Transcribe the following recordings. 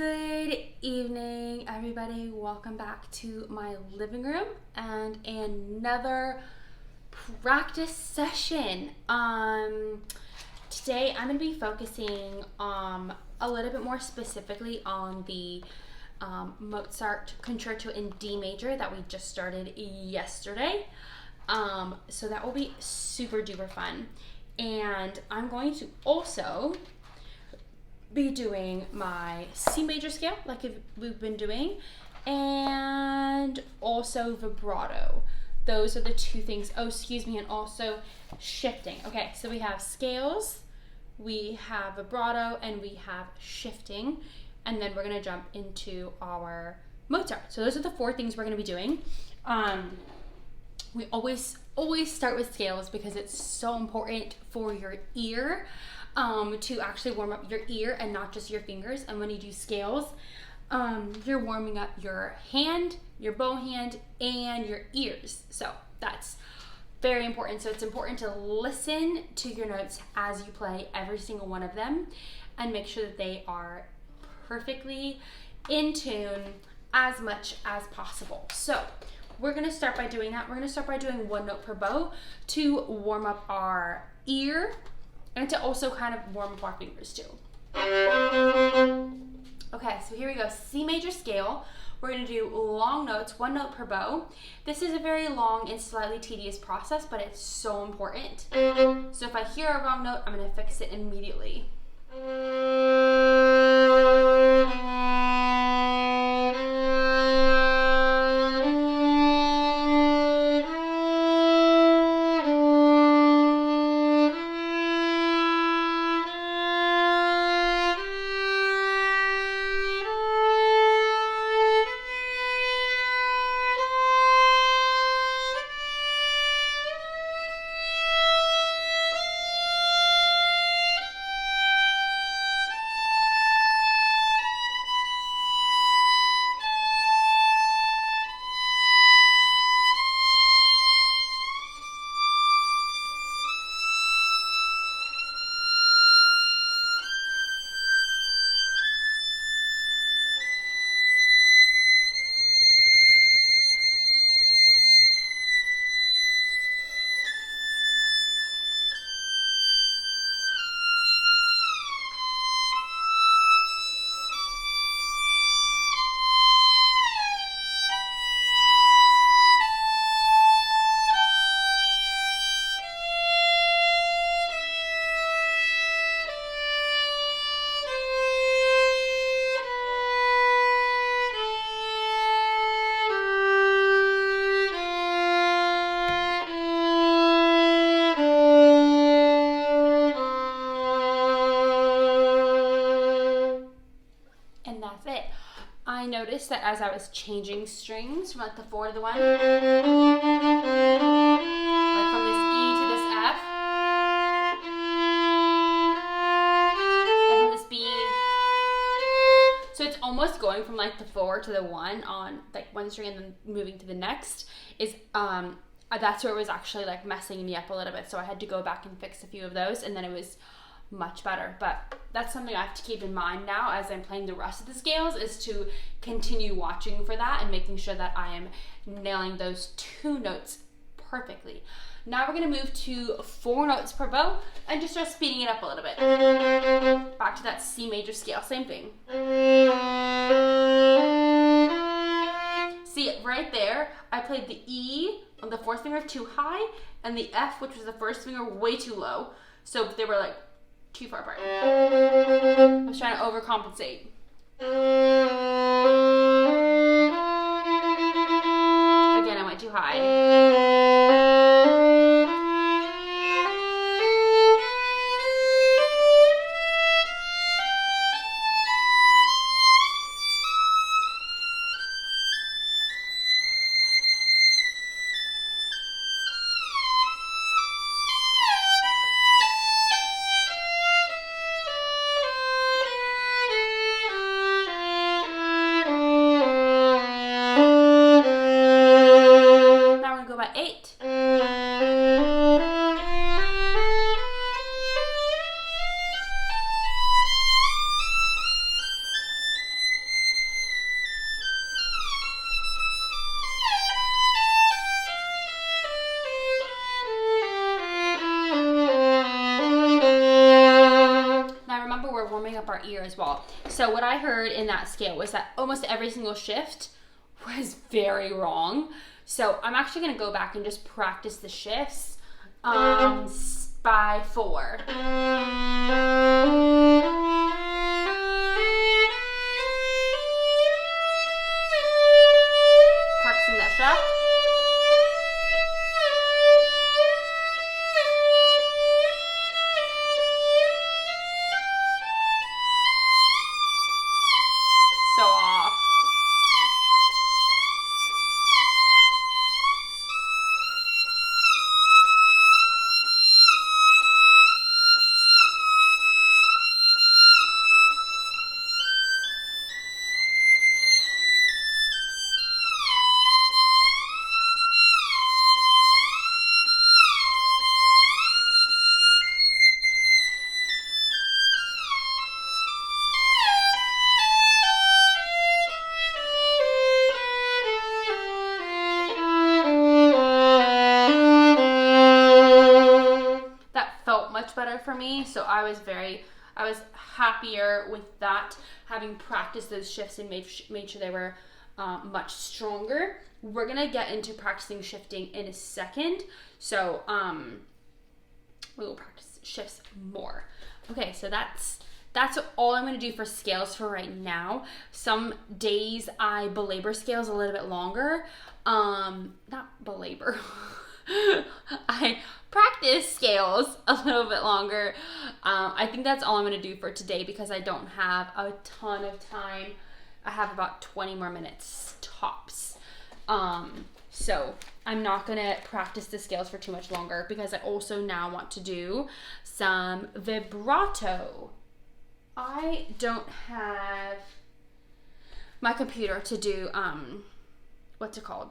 Good evening, everybody. Welcome back to my living room and another practice session. Today I'm going to be focusing a little bit more specifically on the Mozart concerto in D major that we just started yesterday. So that will be super duper fun. And I'm going to also be doing my C major scale like we've been doing, and also vibrato. Those are the two things. And also shifting. Okay, so we have scales, we have vibrato, and we have shifting, and then we're gonna jump into our Mozart. So those are the four things we're gonna be doing. We always start with scales because it's so important for your ear. To actually warm up your ear and not just your fingers. And when you do scales, you're warming up your hand, your bow hand, and your ears. So that's very important. So it's important to listen to your notes as you play every single one of them and make sure that they are perfectly in tune as much as possible. So we're going to start by doing that. We're going to start by doing one note per bow to warm up our ear, and to also kind of warm up our fingers too. Okay, so here we go. C major scale. We're going to do long notes, one note per bow. This is a very long and slightly tedious process, but it's so important. So if I hear a wrong note, I'm going to fix it immediately. I noticed that as I was changing strings from like the 4 to the 1, like from this E to this F, and from this B, so it's almost going from like the 4 to the 1 on like one string and then moving to the next, is that's where it was actually like messing me up a little bit, so I had to go back and fix a few of those, and then it was much better. But that's something I have to keep in mind now as I'm playing the rest of the scales, is to continue watching for that and making sure that I am nailing those 2 notes perfectly. Now we're going to move to 4 notes per bow and just start speeding it up a little bit. Back to that C major scale, same thing. See, right there, I played the E on the 4th finger too high and the F, which was the 1st finger, way too low. So they were like too far apart. I was trying to overcompensate. Again, I went too high. warming up our ear as well. So what I heard in that scale was that almost every single shift was very wrong. So I'm actually going to go back and just practice the shifts by 4. Practicing that shaft. So off. Much better for me, so I was happier with that, having practiced those shifts and made sure they were much stronger. We're gonna get into practicing shifting in a second, so we will practice shifts more. Okay, so that's all I'm gonna do for scales for right now. Some days I belabor scales a little bit longer. Not belabor. I practice scales a little bit longer. I think that's all I'm going to do for today because I don't have a ton of time. I have about 20 more minutes tops. So I'm not going to practice the scales for too much longer because I also now want to do some vibrato. I don't have my computer to do, what's it called?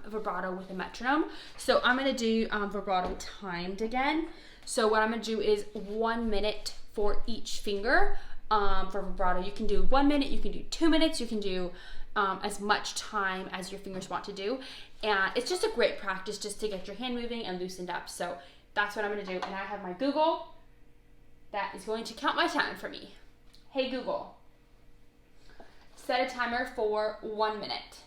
Vibrato with a metronome. So I'm going to do vibrato timed again. So what I'm going to do is 1 minute for each finger. For vibrato, you can do 1 minute, you can do 2 minutes, you can do as much time as your fingers want to do. And it's just a great practice just to get your hand moving and loosened up. So that's what I'm going to do. And I have my Google that is going to count my time for me. Hey Google, set a timer for 1 minute.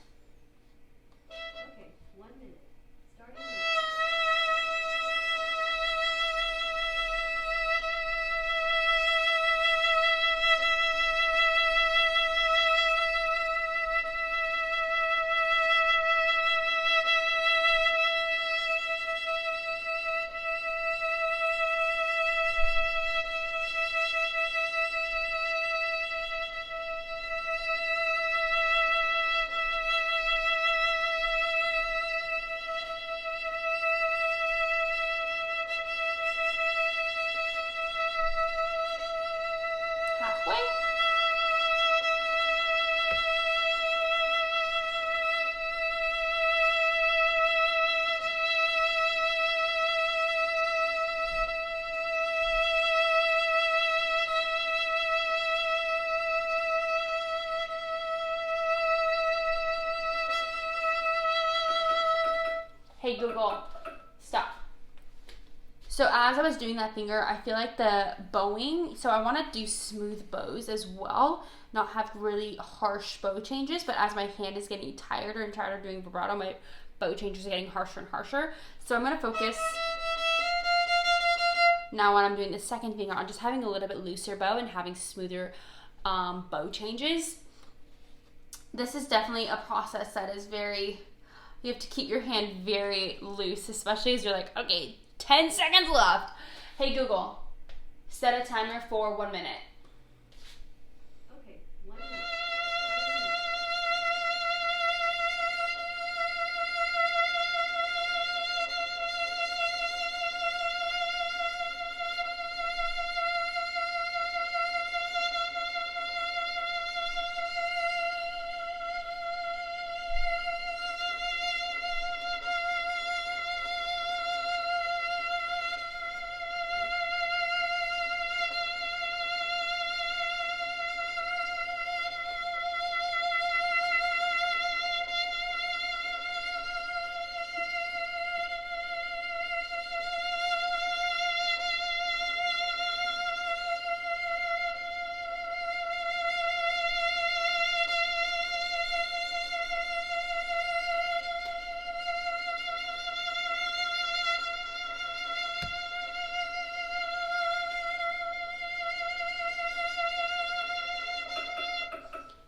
Hey Google, stop. So as I was doing that finger, I feel like the bowing, so I want to do smooth bows as well, not have really harsh bow changes, but as my hand is getting tired and tired of doing vibrato, my bow changes are getting harsher and harsher. So I'm going to focus now when I'm doing the second finger on just having a little bit looser bow and having smoother bow changes. This is definitely a process that is you have to keep your hand very loose, especially as you're like, okay, 10 seconds left. Hey Google, set a timer for 1 minute. Okay, 1 minute.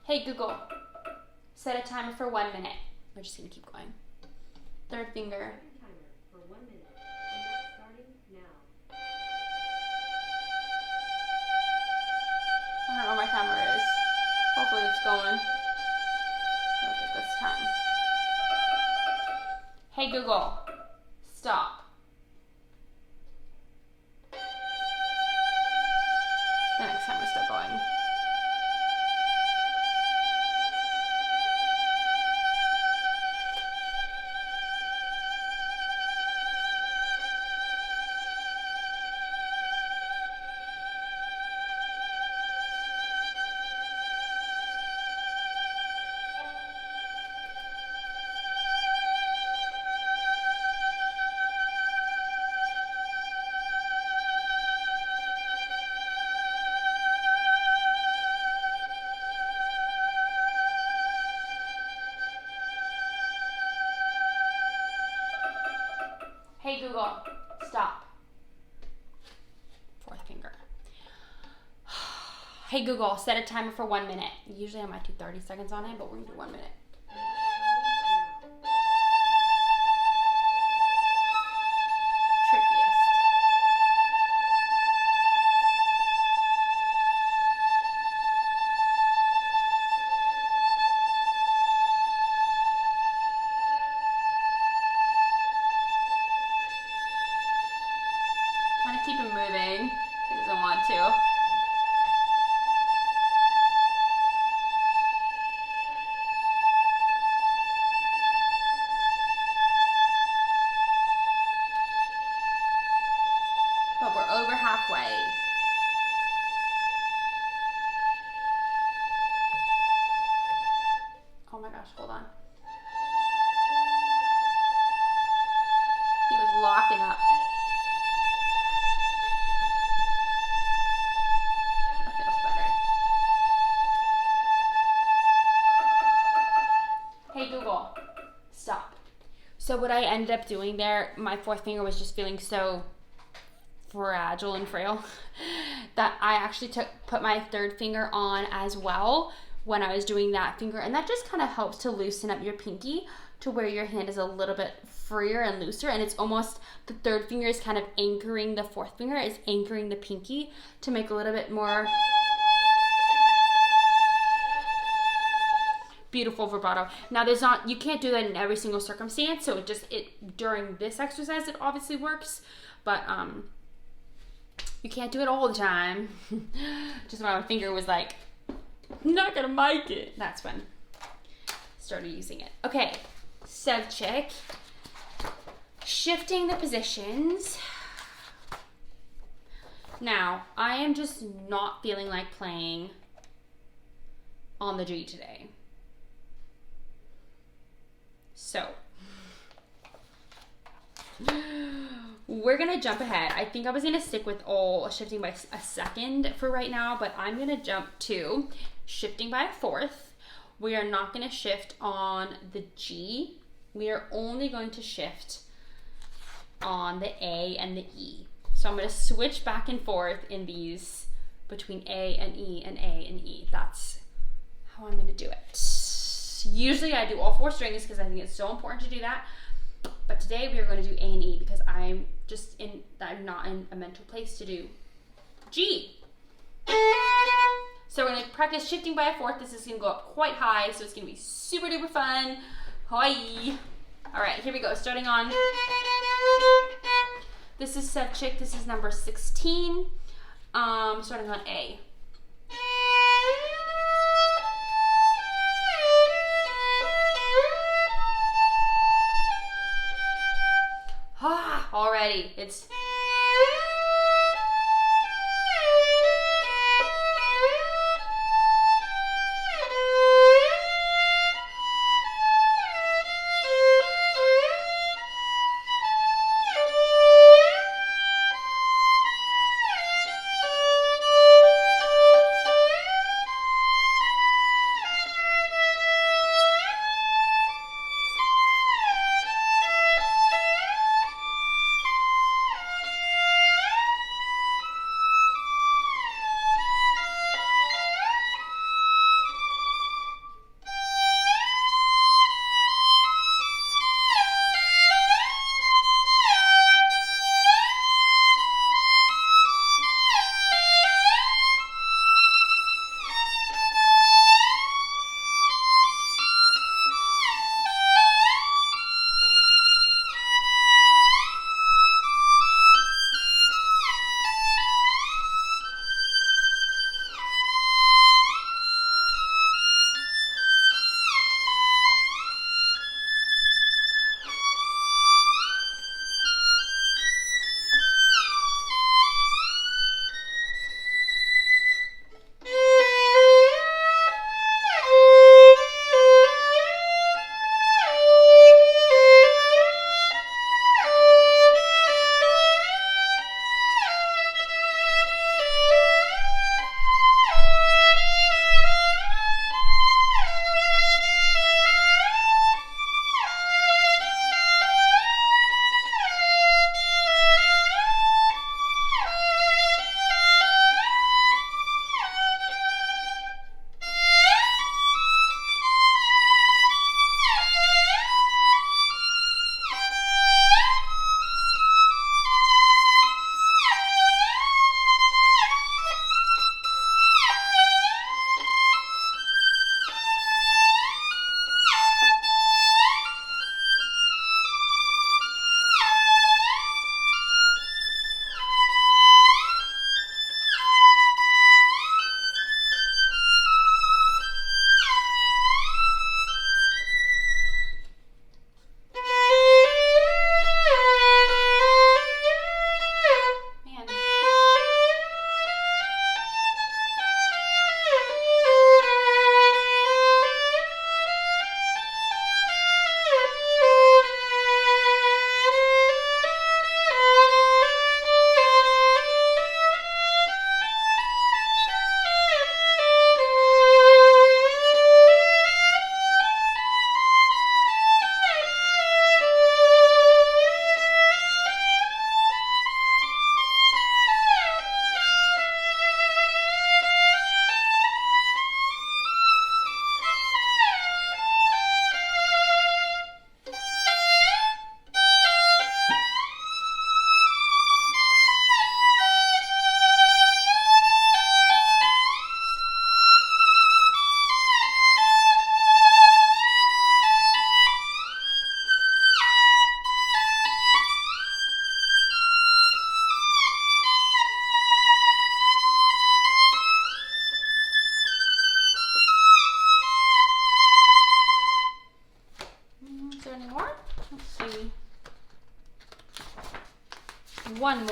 Hey Google, set a timer for 1 minute. We're just gonna keep going. Third finger. Second timer for 1 minute. And that's starting now. I don't know where my timer is. Hopefully it's going. Look at this time. Hey Google, stop. The next time we're still going. Hey Google, stop. Fourth finger. Hey Google, set a timer for 1 minute. Usually I might do 30 seconds on it, but we're gonna do 1 minute. Trickiest. Trying to keep him moving. He doesn't want to. But we're over halfway. Oh my gosh, hold on. He was locking up. That feels better. Hey Google, stop. So what I ended up doing there, my fourth finger was just feeling so fragile and frail that I actually put my third finger on as well when I was doing that finger, and that just kind of helps to loosen up your pinky to where your hand is a little bit freer and looser, and it's almost the third finger is kind of anchoring the fourth finger, is anchoring the pinky to make a little bit more beautiful vibrato. Now you can't do that in every single circumstance, so during this exercise it obviously works, but you can't do it all the time. Just when my finger was like, not gonna make it. That's when I started using it. Okay, Sevchik. Shifting the positions. Now, I am just not feeling like playing on the G today. So, we're gonna jump ahead. I think I was gonna stick with all shifting by a second for right now, but I'm gonna jump to shifting by a fourth. We are not gonna shift on the G. We are only going to shift on the A and the E. So I'm gonna switch back and forth in these between A and E and A and E. That's how I'm gonna do it. Usually I do all four strings because I think it's so important to do that. But today we are going to do A and E because I'm not in a mental place to do G. So we're going to practice shifting by a fourth. This is going to go up quite high, so it's going to be super duper fun. Hi. All right, here we go. Starting on. This is Sevchik. This is number 16. Starting on A. Already, it's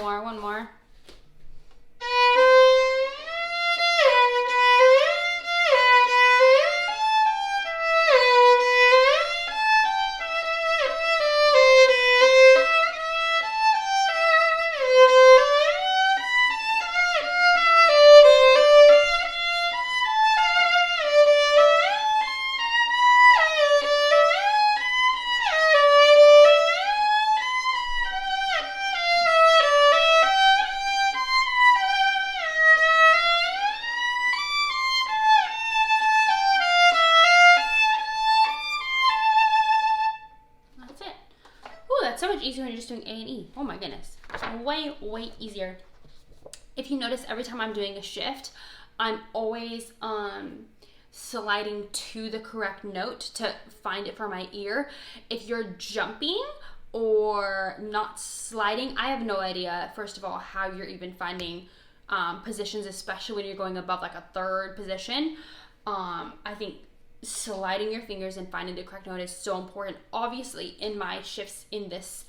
one more. So much easier when you're just doing A and E. Oh my goodness. Way easier. If you notice, every time I'm doing a shift, I'm always sliding to the correct note to find it for my ear. If you're jumping or not sliding, I have no idea, first of all, how you're even finding positions, especially when you're going above like a third position. I think sliding your fingers and finding the correct note is so important. Obviously, in my shifts in this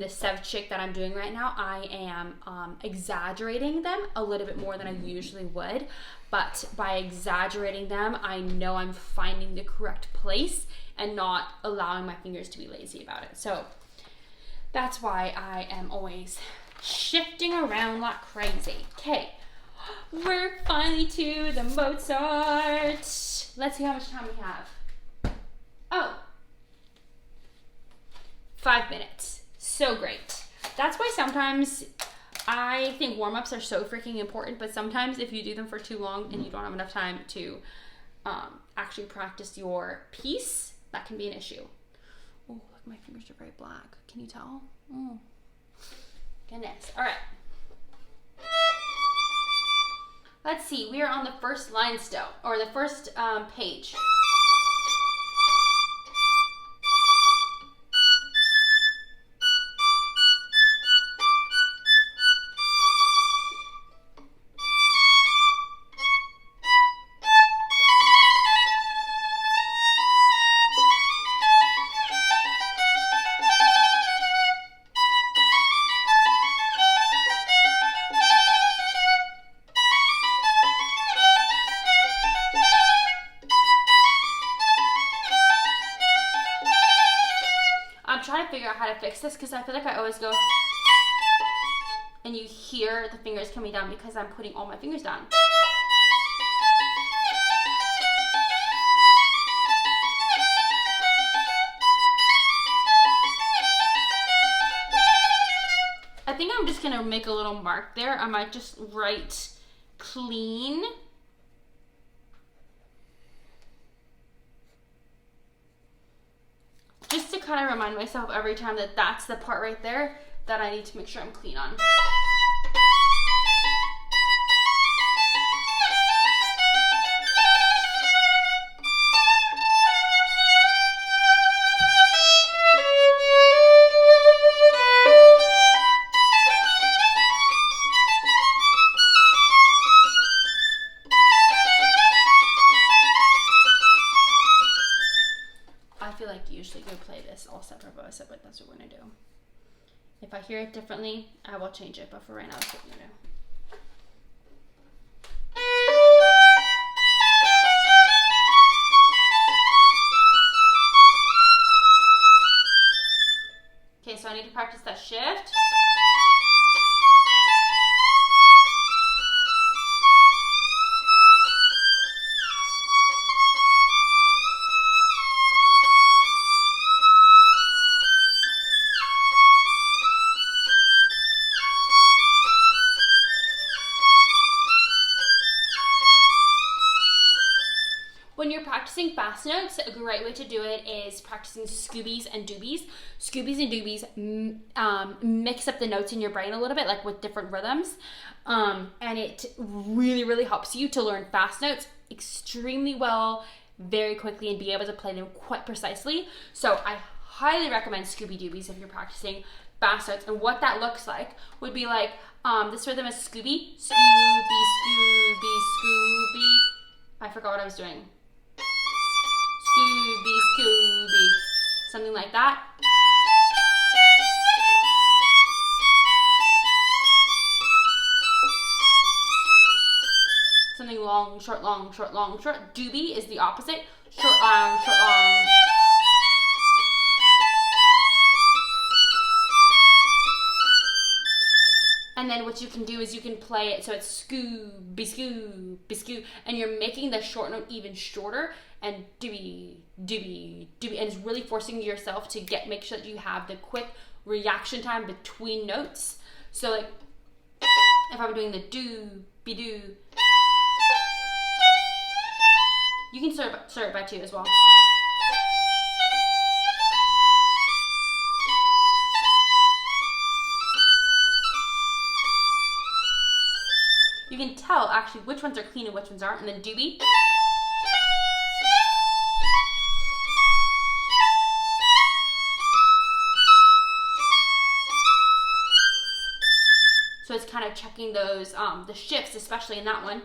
seventh chick that I'm doing right now, I am exaggerating them a little bit more than I usually would, but by exaggerating them, I know I'm finding the correct place and not allowing my fingers to be lazy about it. So that's why I am always shifting around like crazy. Okay, we're finally to the Mozart. Let's see how much time we have. Oh, 5 minutes. So great. That's why sometimes I think warm-ups are so freaking important, but sometimes if you do them for too long and you don't have enough time to actually practice your piece, that can be an issue. Oh, look, my fingers are very black. Can you tell? Oh, goodness. All right. Let's see, we are on the first line still, or the first page. Figure out how to fix this because I feel like I always go and you hear the fingers coming down because I'm putting all my fingers down. I think I'm just gonna make a little mark there. I might just write clean. Just to kind of remind myself every time that that's the part right there that I need to make sure I'm clean on. Usually go play this all separate, but that's what we're gonna do. If I hear it differently, I will change it, but for right now, that's what we're gonna do. Okay, so I need to practice that shift. When you're practicing fast notes, a great way to do it is practicing scoobies and doobies. Scoobies and doobies mix up the notes in your brain a little bit, like with different rhythms. And it really helps you to learn fast notes extremely well, very quickly, and be able to play them quite precisely. So I highly recommend Scooby Doobies if you're practicing fast notes. And what that looks like would be like, this rhythm is Scooby, Scooby, Scooby, Scooby. I forgot what I was doing. Scooby, Scooby, something like that. something long, short, long, short, long, short. Doobie is the opposite. Short, long, short, long. And then what you can do is you can play it so it's skoo, biskoo, biskoo, and you're making the short note even shorter, and doobie, doobie, doobie, and it's really forcing yourself to make sure that you have the quick reaction time between notes. So like, if I'm doing the doobie doo, you can start by two as well. You can tell actually which ones are clean and which ones aren't, and then doobie. So it's kind of checking those, the shifts, especially in that one.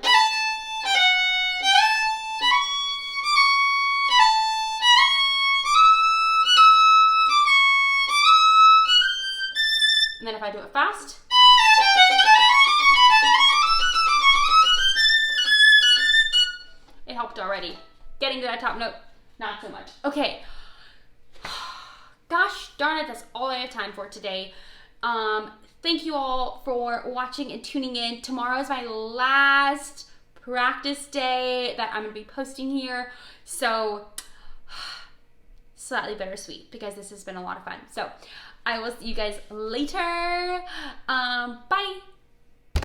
And then if I do it fast. It helped already. Getting to that top note, not so much. Okay. Gosh darn it, that's all I have time for today. Thank you all for watching and tuning in. Tomorrow is my last practice day that I'm going to be posting here. So, slightly bittersweet because this has been a lot of fun. So, I will see you guys later. Bye.